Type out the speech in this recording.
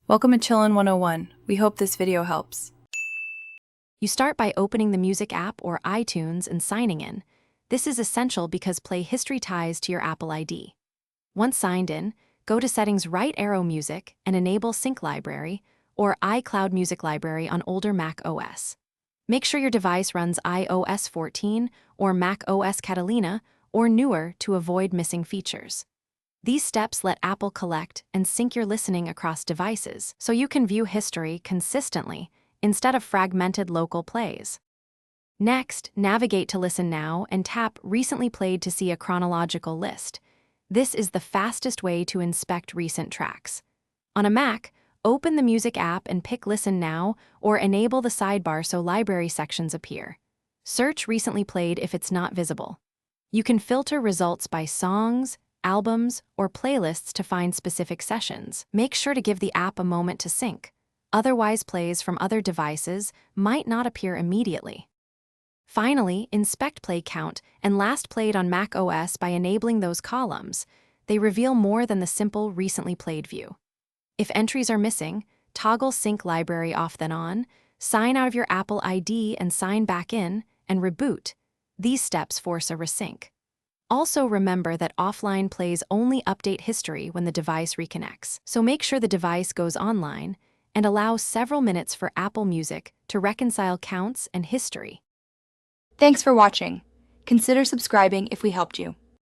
Welcome to Chillin' 101. We hope this video helps. You start by opening the Music app or iTunes and signing in. This is essential because Play history ties to your Apple ID. Once signed in, go to Settings, right arrow Music, and enable Sync Library or iCloud Music Library on older Mac OS. Make sure your device runs iOS 14 or Mac OS Catalina or newer to avoid missing features. These steps let Apple collect and sync your listening across devices so you can view history consistently instead of fragmented local plays. Next, navigate to Listen Now and tap Recently Played to see a chronological list. This is the fastest way to inspect recent tracks. On a Mac, open the Music app and pick Listen Now or enable the sidebar so library sections appear. Search Recently Played if it's not visible. You can filter results by songs, albums, or playlists to find specific sessions. Make sure to give the app a moment to sync. Otherwise, plays from other devices might not appear immediately. Finally, inspect play count and last played on Mac OS by enabling those columns. They reveal more than the simple recently played view. If entries are missing, toggle Sync Library off then on, sign out of your Apple ID and sign back in, and reboot. These steps force a resync. Also remember that offline plays only update history when the device reconnects, so make sure the device goes online and allow several minutes for Apple Music to reconcile counts and history. Thanks for watching. Consider subscribing if we helped you.